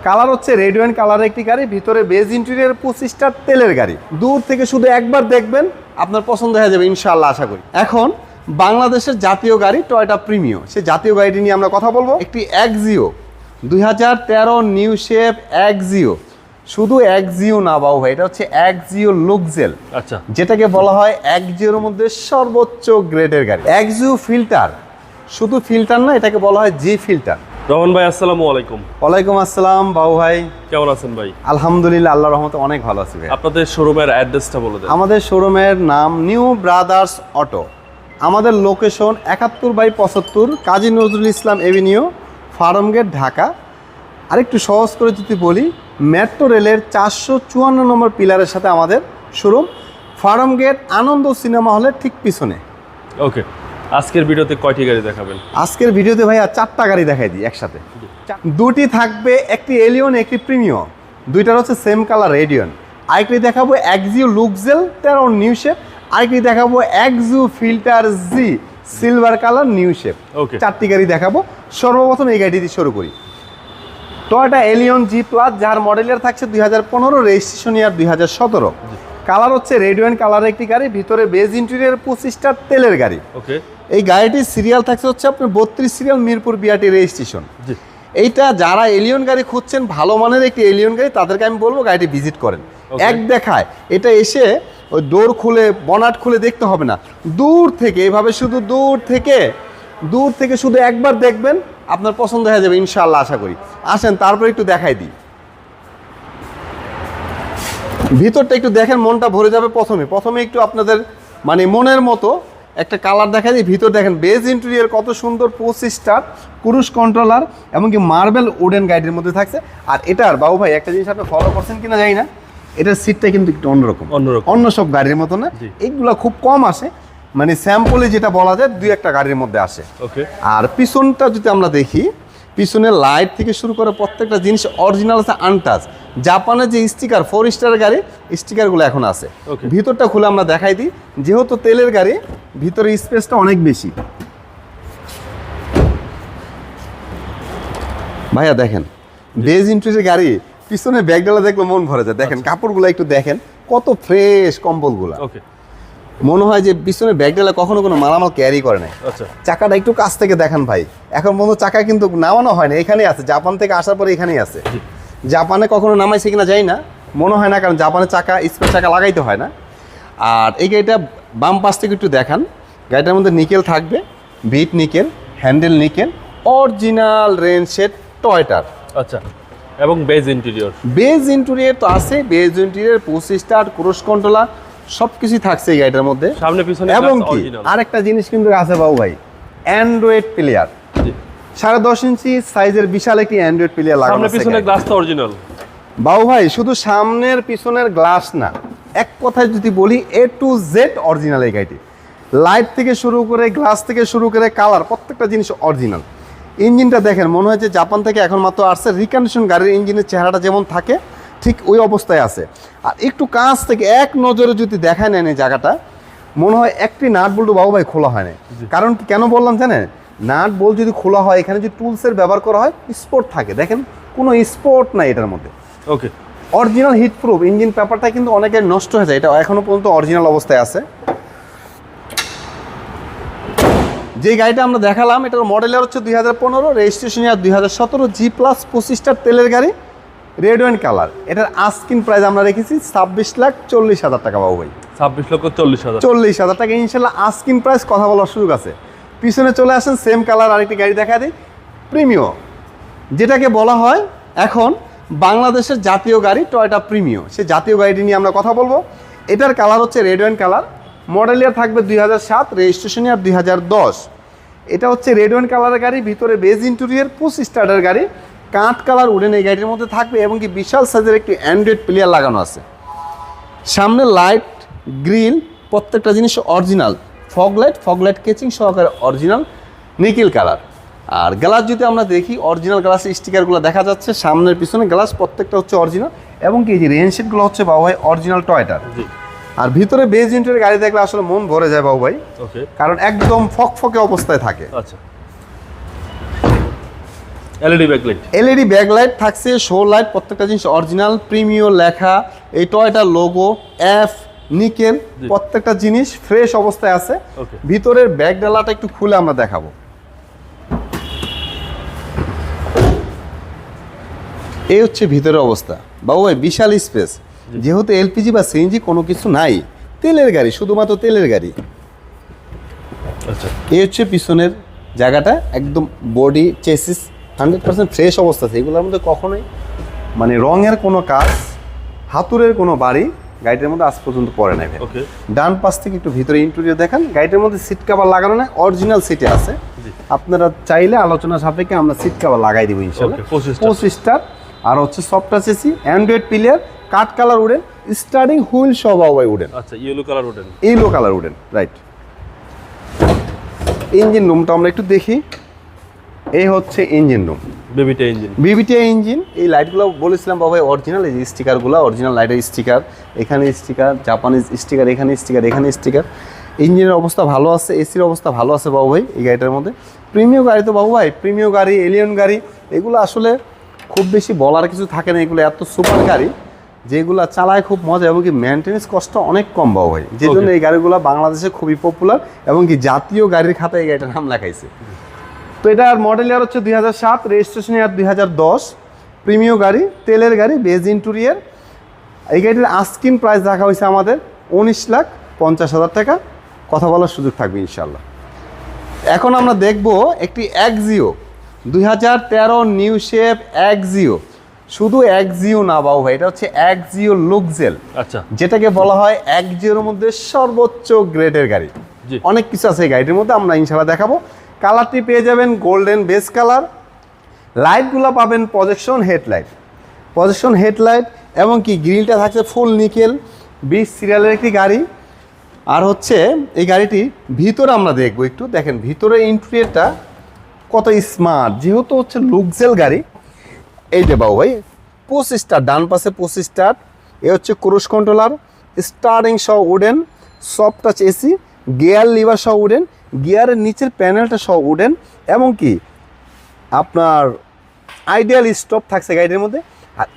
Colour হচ্ছে red wine colour একটি গাড়ি, ভিতরে বেজ ইন্টেরিয়র 25টা তেলের গাড়ি। দূর থেকে শুধু একবার দেখবেন আপনার পছন্দ হয়ে যাবে ইনশাআল্লাহ, আশা করি। এখন বাংলাদেশের জাতীয় গাড়ি টয়োটা প্রিমিও, সেই জাতীয় গাড়িটি নিয়ে আমরা কথা বলবো। একটি এক্সিও 2013 নিউ শেপ এক্সিও, শুধু এক্সিও না বাবু ভাই, এটা হচ্ছে এক্সিও লুক্সেল। আচ্ছা, যেটাকে বলা হয় এক্সিওর মধ্যে সর্বোচ্চ গ্রেডের গাড়ি। এক্সিও ফিল্টার, শুধু ফিল্টার না, এটাকে বলা হয় জি ফিল্টার। রহমান ভাই আসসালামু আলাইকুম। ওয়ালাইকুম আসসালাম বাবু ভাই, কেমন আছেন ভাই? আলহামদুলিল্লাহ, আল্লাহর রহমতে অনেক ভালো আছি ভাই। আপনাদের শোরুমের অ্যাড্রেসটা বলে দেন। আমাদের শোরুমের নাম নিউ ব্রাদার্স অটো। আমাদের লোকেশন 71/75 কাজী নজরুল ইসলাম এভিনিউ, ফার্মগেট, ঢাকা। আরেকটু সহজ করে যদি বলি, মেট্রো রেলের 454 নম্বর পিলারের সাথে আমাদের শোরুম, ফার্মগেট আনন্দ সিনেমা হলের ঠিক পিছনে। ওকে, আজকের ভিডিওতে কয়টি গাড়ি দেখাবেন? আজকের ভিডিওতে ভাইয়া 4টা গাড়ি দেখাই দিই একসাথে। দুটি থাকবে, একটি এলিয়ন একটি প্রিমিও, দুইটার হচ্ছে সেম কালার রেডিয়ন। আরেকটি দেখাবো এক্সিও লুক্সেল 13 নিউ শেপ, আরেকটি দেখাবো এক্সিও ফিল্টার জি সিলভার কালার নিউ শেপ। ওকে, 4টি গাড়ি দেখাবো। সর্বপ্রথম এই গাড়িটি দিয়ে শুরু করি। টয়োটা এলিয়ন জি প্লাস, যার মডেলের থাকছে 2015, রেজিস্ট্রেশন ইয়ার 2017। কালার হচ্ছে রেড ওয়াইন কালার একটি গাড়ি, ভিতরে বেজ ইন্টেরিয়র 25টা তেলের গাড়ি। ওকে, এই গাড়িটির সিরিয়াল থাকছে হচ্ছে আপনার 32 সিরিয়াল, মিরপুর বিআরটি রেজিস্ট্রেশন। জি, এইটা যারা এলিয়ন গাড়ি খুঁজছেন, ভালো মানের একটি এলিয়ন গাড়ি, তাদেরকে আমি বলবো গাড়িটি ভিজিট করেন। এক দেখায় এটা এসে ওই ডোর খুলে বনাট খুলে দেখতে হবে না, দূর থেকে এভাবে শুধু দূর থেকে শুধু একবার দেখবেন আপনার পছন্দ হয়ে যাবে ইনশাআল্লাহ, আশা করি। আসেন তারপর একটু দেখাই দিই ভিতরটা, একটু দেখেন, মনটা ভরে যাবে। প্রথমে একটু আপনাদের মানে মনের মতো একটা কালার দেখা দিই। ভিতর দেখেন বেজ ইন্টেরিয়র কত সুন্দর, 25টা ক্রুজ কন্ট্রোলার, এমনকি মার্বেল উডেন গাড়ির মধ্যে থাকছে। আর এটার বাবু ভাই একটা জিনিস আপনি ফলো করছেন কিনা জানি না, এটার সিটটা কিন্তু একটু অন্যরকম, অন্য সব গাড়ির মতো না। এইগুলো খুব কম আসে, মানে স্যাম্পলে যেটা বলা যায় 2-1টা গাড়ির মধ্যে আসে। ওকে, আর পিছনটা যদি আমরা দেখি, পিছনের লাইট থেকে শুরু করে প্রত্যেকটা জিনিস অরিজিনাল আছে, আনটাচ। জাপানের যে স্টিকার 4 স্টারের গাড়ি, স্টিকারগুলো এখন আছে। ভিতরটা খুলে আমরা দেখাই দিই, যেহেতু তেলের গাড়ি ভিতরে স্পেসটা অনেক বেশি। ভাইয়া দেখেন, বেজ ইন্টেরিয়র গাড়ি, পিছনে ব্যাগডালা দেখলে মন ভরে যায়। দেখেন কাপড়গুলো একটু দেখেন, কত ফ্রেশ কম্বলগুলো। ওকে, মনে হয় যে পিছনে ব্যাগডালা কখনো কোনো মালামাল ক্যারি করে নাই। আচ্ছা, চাকাটা একটু কাছ থেকে দেখেন ভাই, এখন পর্যন্ত চাকা কিন্তু নামানো হয় না, এখানেই আছে। জাপান থেকে আসার পরে এখানেই আছে। জাপানে কখনো নামাইছে কিনা যাই না, মনে হয় না, কারণ জাপানে চাকা স্পেয়ার চাকা লাগাইতে হয় না। আর এই গাড়িটা বাম পাশ থেকে একটু দেখান, গাড়িটার মধ্যে নিকেল থাকবে, বিট nickel, handle nickel, original rain shade টয়োটার। আচ্ছা, এবং বেজ ইন্টেরিয়র তো আছে, বেজ ইন্টেরিয়র 25টা ক্রুজ কন্ট্রোলার সব কিছুই থাকছে এই গাড়িটার মধ্যে, সামনে পিছনে। এবং কি আরেকটা জিনিস কিন্তু আছে বাবু ভাই, অ্যান্ড্রয়েড প্লেয়ার। 10.5 ইঞ্চি সাইজের বিশাল একটি অ্যান্ড্রয়েড প্লেয়ার লাগানো আছে। সামনে পিছনে গ্লাসটা অরিজিনাল বাবু ভাই, শুধু সামনের পিছনের গ্লাস না, এক কথায় যদি বলি A to Z অরিজিনাল এই গাড়িটি। লাইট থেকে শুরু করে, গ্লাস থেকে শুরু করে, কালার, প্রত্যেকটা জিনিস অরিজিনাল। ইঞ্জিনটা দেখেন, মনে হয় যে জাপান থেকে এখন মাত্র আসছে। রিকন্ডিশন গাড়ির ইঞ্জিনের চেহারাটা যেমন থাকে ঠিক ওই অবস্থায় আছে। আর একটু কাছ থেকে এক নজরে যদি দেখায় নেন এই জায়গাটা, মনে হয় একটি নাট বল্টু বাবু ভাই খোলা হয় না। কারণ কেন বললাম জানেন, নাট বল্ট যদি খোলা হয়, এখানে যদি টুলসের ব্যবহার করা হয়, স্পোর্ট থাকে। দেখেন কোনো স্পোর্ট নাই এটার মধ্যে। ওকে, অরিজিনাল হিট প্রুফ। ইঞ্জিন পেপারটা কিন্তু অনেকের নষ্ট হয়ে যায়, এটা এখনো পর্যন্ত অরিজিনাল অবস্থায় আছে। যে গাড়িটা আমরা দেখালাম, এটার মডেলের হচ্ছে 2015, রেজিস্ট্রেশন ইয়ার 2017, জি প্লাস 25টা তেলের গাড়ি, রেড ওয়াইন কালার। এটার আস্কিং প্রাইস আমরা রেখেছি 26,40,000 টাকা বাবু ভাই। 26,40,000 টাকা ইনশাল্লাহ আস্কিং প্রাইস, কথা বলার সুযোগ আছে। পিছনে চলে আসেন, সেম কালার আরেকটি গাড়ি দেখা দিই, প্রিমিও, যেটাকে বলা হয় এখন বাংলাদেশের জাতীয় গাড়ি টয়োটা প্রিমিও। সেই জাতীয় গাড়িটি নিয়ে আমরা কথা বলবো। এটার কালার হচ্ছে রেড ওয়াইন কালার, মডেল ইয়ার থাকবে 2007, রেজিস্ট্রেশন ইয়ার 2010। এটা হচ্ছে রেড ওয়াইন কালারের গাড়ি, ভিতরে বেজ ইন্টেরিয়র 25 স্টারের গাড়ি, কাঠ কালার উডেন এই গাড়ির মধ্যে থাকবে, এবং কি বিশাল সাইজের একটি অ্যান্ড্রয়েড প্লেয়ার লাগানো আছে। সামনে লাইট, গ্রিল, প্রত্যেকটা জিনিস অরিজিনাল। ফগ লাইট কেচিং সহকারে অরিজিনাল নিকেল কালার। আর গ্লাস যদি আমরা দেখি, অরিজিনাল গ্লাসের স্টিকারগুলো দেখা যাচ্ছে, সামনের পিছনে গ্লাস প্রত্যেকটা হচ্ছে অরিজিনাল, এবং কি এই যে রেনশেডগুলো হচ্ছে বাবু ভাই অরিজিনাল টয়োটার। আর ভিতরে বেজ ইন্টেরিয়র গাড়ি দেখলে আসলে মন ভরে যায় বাবু ভাই, কারণ একদম ফকফকে অবস্থায় থাকে। আচ্ছা, এলইডি ব্যাকলাইট। এলইডি ব্যাকলাইট থাকছে, শো লাইট, প্রত্যেকটা জিনিস অরিজিনাল প্রিমিও লেখা, এই টয়টার লোগো, এফ, নিকেল, প্রত্যেকটা জিনিস ফ্রেশ অবস্থায় আছে। Okay. ভিতরের ব্যাগ ডালাটা একটু খুলে আমরা দেখাবো। এই হচ্ছে ভিতরের অবস্থা বাবু ভাই, বিশাল স্পেস। যেহেতু এলপিজি বা সিএনজি কোনো কিছু নাই, তেলের গাড়ি, শুধুমাত্র তেলের গাড়ি। আচ্ছা, এই হচ্ছে পিছনের জায়গাটা, একদম বডি চেসিস 100% ফ্রেশ অবস্থা আছে। এগুলোর মধ্যে কখনোই মানে রঙের কোনো কাজ, হাতুড়ের কোনো বাড়ি গাড়িটার মধ্যে আজ পর্যন্ত পড়ে নাই। ওকে। ডান পাশ থেকে একটু ভিতরে ইন্টেরিয়র দেখেন, গাড়িটার মধ্যে সিট কভার লাগানো নাই, অরিজিনাল সিটে আছে। আপনারা চাইলে আলোচনা সাপেক্ষে আমরা সিট কভার লাগাই দিব ইনশাআল্লাহ। Okay, 25 আর হচ্ছে soft touch AC, android player, কাঠ কালার উডেন, স্টার্টিং হুইল সব আওয়াই উডেন, আচ্ছা, yellow colour wooden. Yellow colour wooden, right. Engine রুমটা আমরা একটু দেখি। এই হচ্ছে ইঞ্জিন রুম, বেবিটা ইঞ্জিন। VVTI engine. এই লাইটগুলো বলেছিলাম বাবা অরিজিনাল, এই যে স্টিকারগুলো অরিজিনাল লাইটের স্টিকার, এখানে স্টিকার, জাপানিজ স্টিকার, এখানে স্টিকার, এখানে স্টিকার। ইঞ্জিনের অবস্থা ভালো আছে, এসির অবস্থা ভালো আছে বাবু ভাই এই গাড়িটার মধ্যে। প্রিমিয়াম গাড়ি তো বাবু ভাই, প্রিমিয়াম গাড়ি, এলিয়ন গাড়ি, এগুলো আসলে খুব বেশি বলার কিছু থাকে না। এগুলো এত সুপার গাড়ি যেগুলো চালায় খুব মজা, এবং কি মেনটেন্স কষ্ট অনেক কম বাবু ভাই, যে জন্য এই গাড়িগুলো বাংলাদেশে খুবই পপুলার, এবং কি জাতীয় গাড়ির খাতায় এই গাড়িটার নাম লেখাইছে। তো এটার মডেল ইয়ার হচ্ছে 2007, রেজিস্ট্রেশন ইয়ার 2010, প্রিমিয়াম গাড়ি, তেলের গাড়ি, বেজ ইন্টেরিয়র। এই গাড়িটির আস্কিং প্রাইস রাখা হয়েছে আমাদের 19,50,000 টাকা, কথা বলার সুযোগ থাকবে ইনশাল্লাহ। এখন আমরা দেখব একটি এক্সিও 2013 নিউ শেপ এক্সিও। শুধু এক্সিও না বাবু ভাই, এটা হচ্ছে এক্সিও লুকজেল, আচ্ছা, যেটাকে বলা হয় এক্সিওর মধ্যে সর্বোচ্চ গ্রেডের গাড়ি। জি। অনেক কিছু আছে এই গাড়িটির মধ্যে, আমরা ইনশাল্লাহ দেখাবো। কালারটি পেয়ে যাবেন গোল্ডেন বেস কালার, লাইটগুলো পাবেন প্রজেকশন হেডলাইট, প্রজেকশন হেডলাইট, এবং কি গ্রিলটা থাকছে ফুল নিকেল, 20 সিরিয়ালের একটি গাড়ি। আর হচ্ছে এই গাড়িটি ভিতরে আমরা দেখবো একটু, দেখেন ভিতরে ইন্টেরিয়রটা কত স্মার্ট, যেহেতু হচ্ছে লুকজেল গাড়ি। এই যে বাবু ভাই 25 স্টার, ডান পাশে 25 স্টার। এ হচ্ছে ক্রুজ কন্ট্রোলার, স্টারিং সহ wooden, soft touch AC, gear liver সহ উডেন, গিয়ারের নিচের প্যানেলটা সহ উডেন, এবং কি আপনার আইডিয়াল স্টপ থাকছে গাড়ির মধ্যে। আর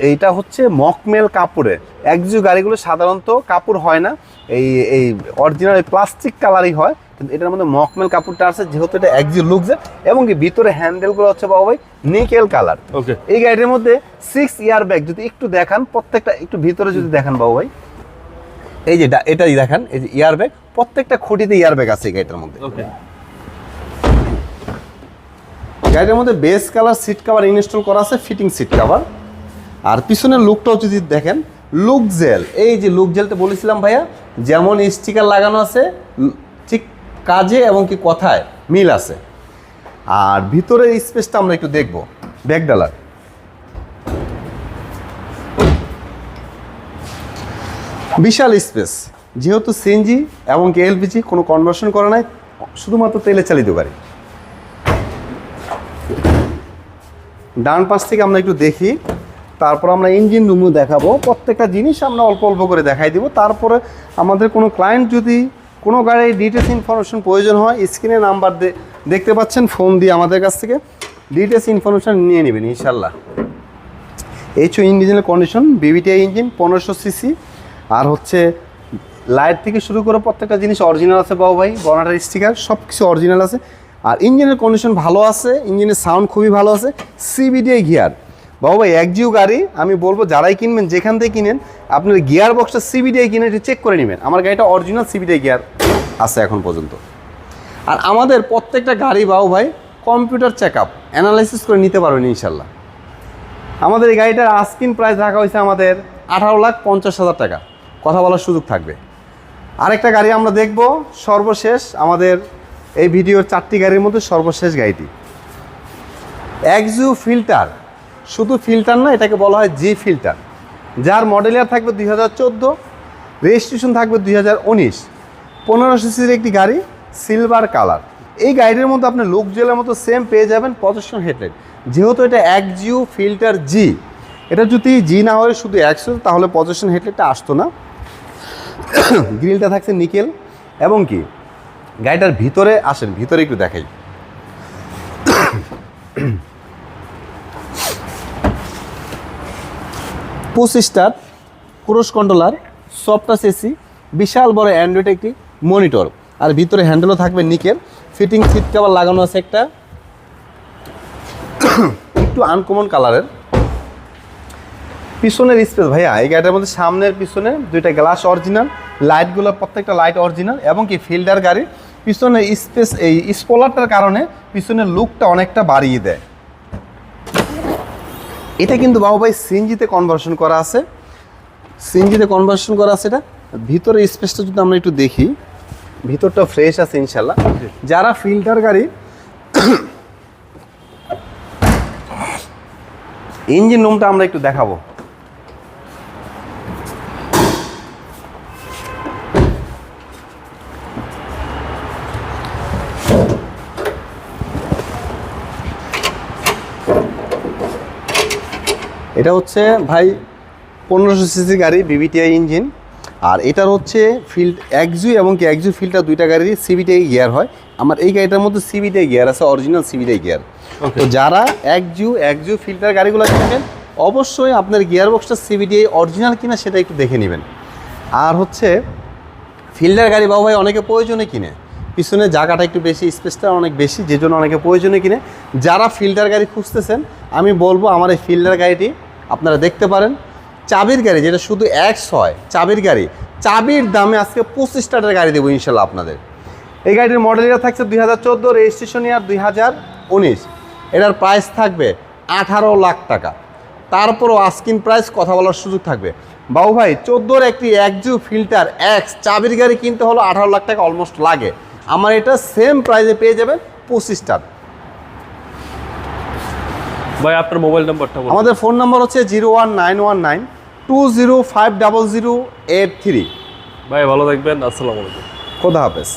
এইটা হচ্ছে মকমেল কাপড়ে, একজু গাড়িগুলো সাধারণত কাপড় হয় না, এই অরিজিনাল প্লাস্টিক কালারই হয়, কিন্তু এটার মধ্যে মকমেল কাপড়টা আছে, যেহেতু এটা একজু লুকজেল। এবং কি ভিতরে হ্যান্ডেলগুলো হচ্ছে বাবু ভাই নিকেল কালার। ওকে। এই গাড়ির মধ্যে 6 ইয়ার ব্যাগ যদি একটু দেখান, প্রত্যেকটা একটু ভিতরে যদি দেখান বাবু ভাই, এই যে এটাই দেখান, এই যে ইয়ার ব্যাগ, প্রত্যেকটা খুঁটিতে ইয়ার ব্যাগ আছে এই গাড়িটার মধ্যে। ওকে। গাড়িটার মধ্যে base colour seat cover install করা আছে, ফিটিং সিট কভার। আর পিছনের লুকটাও যদি দেখেন, লুক জেল, এই যে লুক জেলটা বলেছিলাম ভাইয়া, যেমন স্টিকার লাগানো আছে ঠিক কাজে এবং কি কথায় মিল আছে। আর ভিতরের স্পেসটা আমরা একটু দেখব, ব্যাকডালার। বিশাল স্পেস, যেহেতু সিএনজি এবং কি এলপিজি কোনো কনভার্সন করা নাই, শুধুমাত্র তেলে চালিত গাড়ি। ডান পাশ থেকে আমরা একটু দেখি, তারপর আমরা ইঞ্জিন রুমও দেখাবো, প্রত্যেকটা জিনিস আমরা অল্প অল্প করে দেখাই দিব। তারপরে আমাদের কোনো ক্লায়েন্ট যদি কোনো গাড়ির ডিটেলস ইনফরমেশন প্রয়োজন হয়, স্ক্রিনে নাম্বার দেখতে পাচ্ছেন, ফোন দিয়ে আমাদের কাছ থেকে ডিটেলস ইনফরমেশন নিয়ে নেবেন ইনশাল্লাহ। এইচ ইঞ্জিনের কন্ডিশন, বিবিটিআই ইঞ্জিন, 1500 সিসি। আর হচ্ছে লাইট থেকে শুরু করে প্রত্যেকটা জিনিস অরিজিনাল আছে বাবু ভাই, বনাটার স্টিকার সব কিছু অরিজিনাল আছে। আর ইঞ্জিনের কন্ডিশন ভালো আছে, ইঞ্জিনের সাউন্ড খুবই ভালো আছে, সিবিডিআই গিয়ার বাবু ভাই। একজিও গাড়ি আমি বলবো যারাই কিনবেন, যেখান থেকে কিনেন, আপনার গিয়ার বক্সটা সিবিডিআই কিনে একটু চেক করে নেবেন। আমার গাড়িটা অরিজিনাল সিবিডিআই গিয়ার আছে এখন পর্যন্ত। আর আমাদের প্রত্যেকটা গাড়ি বাবু ভাই কম্পিউটার চেক আপ অ্যানালাইসিস করে নিতে পারবেন ইনশাল্লাহ। আমাদের এই গাড়িটার আস্কিং প্রাইস রাখা হয়েছে আমাদের 18,50,000 টাকা, কথা বলার সুযোগ থাকবে। আরেকটা গাড়ি আমরা দেখব সর্বশেষ, আমাদের এই ভিডিওর 4টি গাড়ির মধ্যে সর্বশেষ গাড়িটি এক্সিও ফিল্টার। শুধু ফিল্টার না, এটাকে বলা হয় জি ফিল্টার, যার মডেল ইয়ার থাকবে 2014, রেজিস্ট্রেশন থাকবে 2019, 1500 সিসির একটি গাড়ি, সিলভার কালার। এই গাড়ির মধ্যে আপনি লুক জেলের মতো সেম পেয়ে যাবেন প্রজেকশন হেডলাইট। যেহেতু এটা এক্সিও ফিল্টার জি, এটা যদি জি না হয় শুধু এক্সিও, তাহলে প্রজেকশন হেডলাইটটা আসতো না। গ্রিলটা থাকছে নিকেল, এবং কি গাড়িটার ভিতরে আসেন, ভিতরে একটু দেখাই। 25 star cruise controller, soft touch AC, বিশাল বড় অ্যান্ড্রয়েড একটি মনিটর, আর ভিতরে হ্যান্ডেলও থাকবে নিকের। ফিটিং সিট কভার লাগানো আছে একটা একটু আনকমন কালারের। পিছনের স্পেস ভাইয়া, এই গাড়িটার মধ্যে সামনের পিছনে দুইটা গ্লাস অরিজিনাল, লাইটগুলো প্রত্যেকটা লাইট অরিজিনাল, এবং কি ফিল্ডার গাড়ি পিছনের স্পেস এই স্পলারটার কারণে পিছনের লুকটা অনেকটা বাড়িয়ে দেয়। এটা কিন্তু বাবু ভাই সিএনজিতে কনভার্সন করা আছে, সিএনজিতে কনভার্সন করা আছে। এটা ভিতরে স্পেসটা যদি আমরা একটু দেখি, ভিতরটা ফ্রেশ আছে ইনশাল্লাহ। যারা ফিল্টার গাড়ি ইঞ্জিন রুমটা আমরা একটু দেখাবো। এটা হচ্ছে ভাই 1500 সিসি গাড়ি, বিবিটিআই ইঞ্জিন। আর এটার হচ্ছে ফিল্ড একজু এবং কি একজু ফিল্টার দুইটা গাড়ি সিবিটিআই গিয়ার হয়। আমার এই গাড়িটার মধ্যে সিবিটিআই গিয়ার আছে, অরিজিনাল সিবিটিআই গিয়ার। তো যারা একজু ফিল্টার গাড়িগুলো কিনবেন অবশ্যই আপনার গিয়ার বক্সটা সিবিটিআই অরিজিনাল কিনা সেটা একটু দেখে নেবেন। আর হচ্ছে ফিল্টার গাড়ি বাবু ভাই অনেকে প্রয়োজনে কিনে, পিছনে জায়গাটা একটু বেশি, স্পেসটা অনেক বেশি, যে জন্য অনেকে প্রয়োজনে কিনে। যারা ফিল্টার গাড়ি খুঁজতেছেন আমি বলবো আমার এই ফিল্টার গাড়িটি আপনারা দেখতে পারেন। চাবির গাড়ি, যেটা শুধু 100 চাবির গাড়ি, চাবির দামে আজকে 25 স্টারের গাড়ি দেবো ইনশাল্লাহ আপনাদের। এই গাড়িটির মডেল এটা থাকছে 2014, রেজিস্ট্রেশন ইয়ার 2019। এটার প্রাইস থাকবে 18 লাখ টাকা। তারপরও আস্কিং প্রাইস কথা বলার সুযোগ থাকবে। বাবু ভাই 14-র একটি একজু ফিল্টার এক্স চাবির গাড়ি কিনতে হলো 18 লাখ টাকা অলমোস্ট লাগে। আমার এটা সেম প্রাইসে পেয়ে যাবেন 25 স্টার। ভাই আপনার মোবাইল নাম্বারটা বলুন। আমাদের ফোন নাম্বার হচ্ছে 0191920500083। ভাই ভালো থাকবেন, আসসালামু আলাইকুম। খোদা হাফেজ।